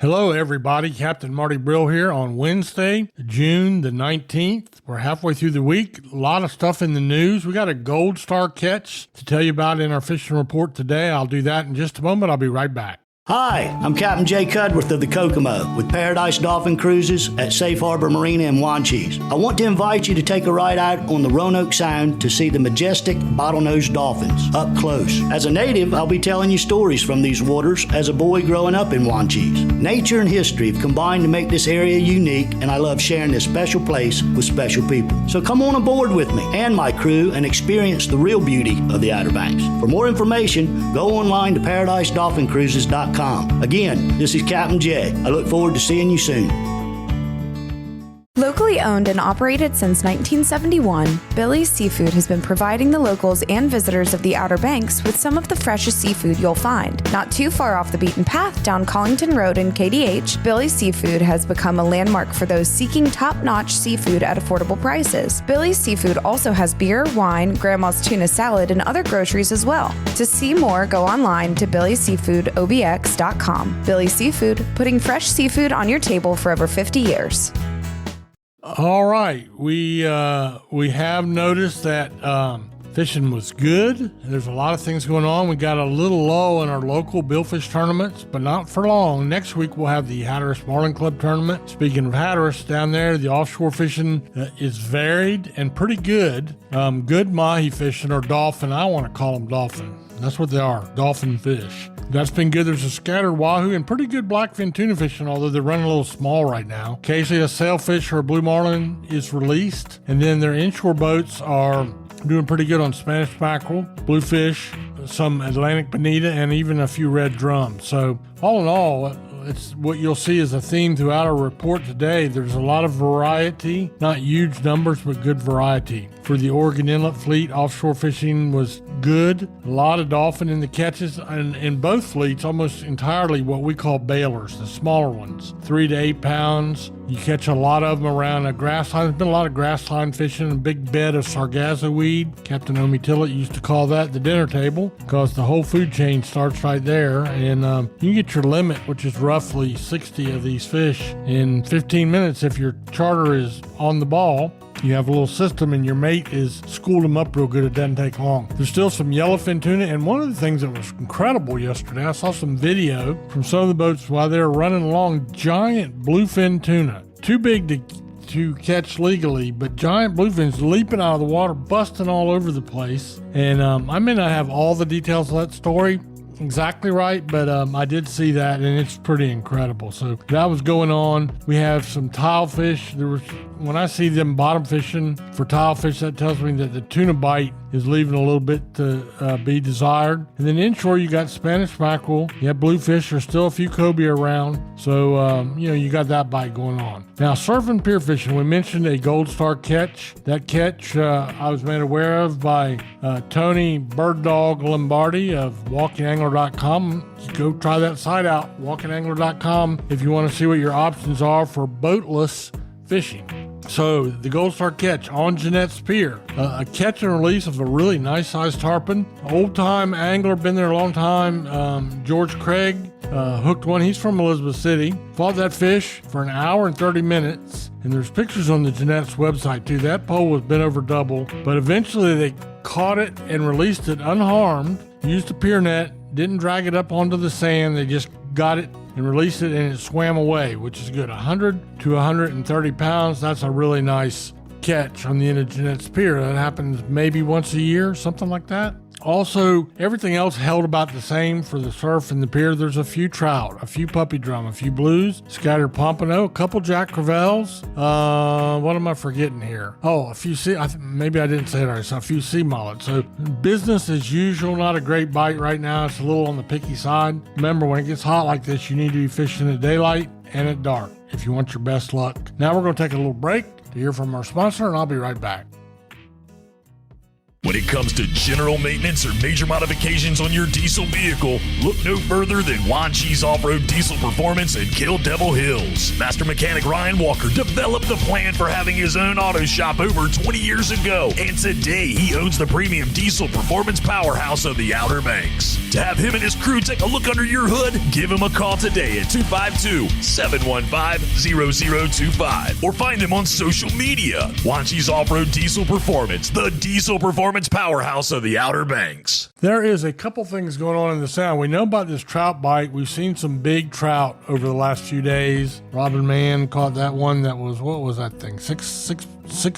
Hello, everybody. Captain Marty Brill here on Wednesday, June the 19th. We're halfway through the week. A lot of stuff in the news. We got a Gold Star catch to tell you about in our fishing report today. I'll do that in just a moment. I'll be right back. Hi, I'm Captain Jay Cudworth of the Kokomo with Paradise Dolphin Cruises at Safe Harbor Marina in Wanchese. I want to invite you to take a ride out on the Roanoke Sound to see the majestic bottlenose dolphins up close. As a native, I'll be telling you stories from these waters as a boy growing up in Wanchese. Nature and history have combined to make this area unique, and I love sharing this special place with special people. So come on aboard with me and my crew and experience the real beauty of the Outer Banks. For more information, go online to ParadiseDolphinCruises.com. Again, this is Captain Jay. I look forward to seeing you soon. Locally owned and operated since 1971, Billy's Seafood has been providing the locals and visitors of the Outer Banks with some of the freshest seafood you'll find. Not too far off the beaten path down Collington Road in KDH, Billy's Seafood has become a landmark for those seeking top-notch seafood at affordable prices. Billy's Seafood also has beer, wine, grandma's tuna salad, and other groceries as well. To see more, go online to billyseafoodobx.com. Billy's Seafood, putting fresh seafood on your table for over 50 years. All right. We have noticed that fishing was good. There's a lot of things going on. We got a little lull in our local billfish tournaments, but not for long. Next week, we'll have the Hatteras Marlin Club tournament. Speaking of Hatteras, down there, the offshore fishing is varied and pretty good. Good mahi fishing, or dolphin. I want to call them dolphin. That's what they are, dolphin fish. That's been good. There's a scattered wahoo and pretty good blackfin tuna fishing, although they're running a little small right now. Occasionally a sailfish or a blue marlin is released, and then their inshore boats are doing pretty good on Spanish mackerel, bluefish, some Atlantic bonita, and even a few red drums. So all in all, it's what you'll see is a theme throughout our report today. There's a lot of variety, not huge numbers, but good variety. For the Oregon Inlet fleet, offshore fishing was good. A lot of dolphin in the catches, and in both fleets, almost entirely what we call bailers, the smaller ones, 3 to 8 pounds. You catch a lot of them around a grass line. There's been a lot of grass line fishing, a big bed of sargasso weed. Captain Omi Tillett used to call that the dinner table because the whole food chain starts right there. And you get your limit, which is roughly 60 of these fish in 15 minutes if your charter is on the ball. You have a little system and your mate is schooled them up real good. It doesn't take long. There's still some yellowfin tuna, and one of the things that was incredible yesterday, I saw some video from some of the boats while they were running along, giant bluefin tuna. Too big to catch legally, but giant bluefins leaping out of the water, busting all over the place. And I may not have all the details of that story exactly right, but I did see that, and it's pretty incredible. So that was going on. We have some tilefish. When I see them bottom fishing for tilefish, that tells me that the tuna bite is leaving a little bit to be desired. And then inshore, you got Spanish mackerel. You have bluefish. There's still a few cobia around. So, you got that bite going on. Now, surf and pier fishing, we mentioned a Gold Star catch. That catch I was made aware of by Tony Bird Dog Lombardi of WalkingAngler.com. Go try that site out, WalkingAngler.com, if you want to see what your options are for boatless fishing. So the Gold Star catch on Jeanette's Pier, a catch and release of a really nice sized tarpon. Old time angler, been there a long time. George Craig hooked one. He's from Elizabeth City. Fought that fish for an hour and 30 minutes. And there's pictures on the Jeanette's website too. That pole was bent over double, but eventually they caught it and released it unharmed. Used a pier net, didn't drag it up onto the sand. They just got it and released it, and it swam away, which is good. 100 to 130 pounds. That's a really nice catch on the end of Jeanette's Pier. That happens maybe once a year, something like that. Also, everything else held about the same for the surf and the pier. There's a few trout, a few puppy drum, a few blues, scattered pompano, a couple Jack Crevalles. What am I forgetting here? Oh, a few maybe I didn't say it right. So a few sea mullets. So business as usual. Not a great bite right now. It's a little on the picky side. Remember, when it gets hot like this, you need to be fishing at daylight and at dark if you want your best luck. Now we're going to take a little break to hear from our sponsor, and I'll be right back. When it comes to general maintenance or major modifications on your diesel vehicle, look no further than Wanchese Off-Road Diesel Performance in Kill Devil Hills. Master mechanic Ryan Walker developed the plan for having his own auto shop over 20 years ago, and today he owns the premium diesel performance powerhouse of the Outer Banks. To have him and his crew take a look under your hood, give him a call today at 252-715-0025 or find them on social media. Wanchie's Off-Road Diesel Performance, the diesel performance powerhouse of the Outer Banks. There is a couple things going on in the sound. We know about this trout bite. We've seen some big trout over the last few days. Robin Mann caught that one that was, what was that thing? Six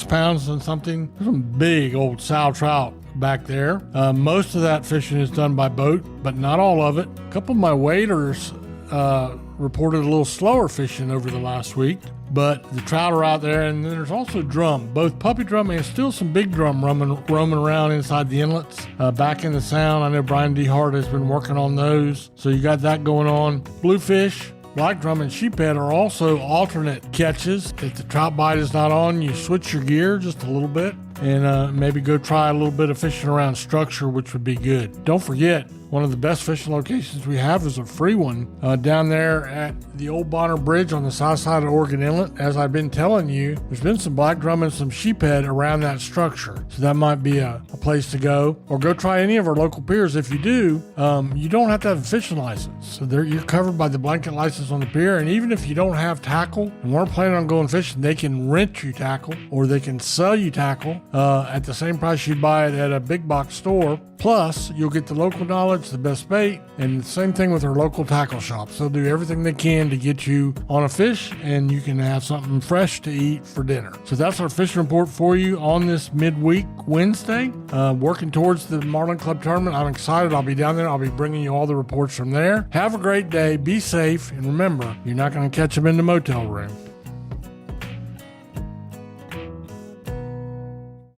pounds and something. There's some big old sow trout back there. Most of that fishing is done by boat, but not all of it. A couple of my waders reported a little slower fishing over the last week, but the trout are out there. And then there's also drum, both puppy drum and still some big drum roaming around inside the inlets, back in the sound. I know Brian D. Hart has been working on those, so you got that going on. Bluefish, black drum, and sheephead are also alternate catches. If the trout bite is not on, you switch your gear just a little bit and maybe go try a little bit of fishing around structure, which would be good. Don't forget, one of the best fishing locations we have is a free one down there at the Old Bonner Bridge on the south side of Oregon Inlet. As I've been telling you, there's been some black drum and some sheephead around that structure. So that might be a place to go. Or go try any of our local piers. If you do, you don't have to have a fishing license. So you're covered by the blanket license on the pier. And even if you don't have tackle and weren't planning on going fishing, they can rent you tackle or they can sell you tackle at the same price you'd buy it at a big box store. Plus, you'll get the local knowledge, the best bait, and the same thing with our local tackle shops. They'll do everything they can to get you on a fish, and you can have something fresh to eat for dinner. So that's our fishing report for you on this midweek Wednesday. Working towards the Marlin Club tournament. I'm excited. I'll be down there. I'll be bringing you all the reports from there. Have a great day. Be safe. And remember, you're not going to catch them in the motel room.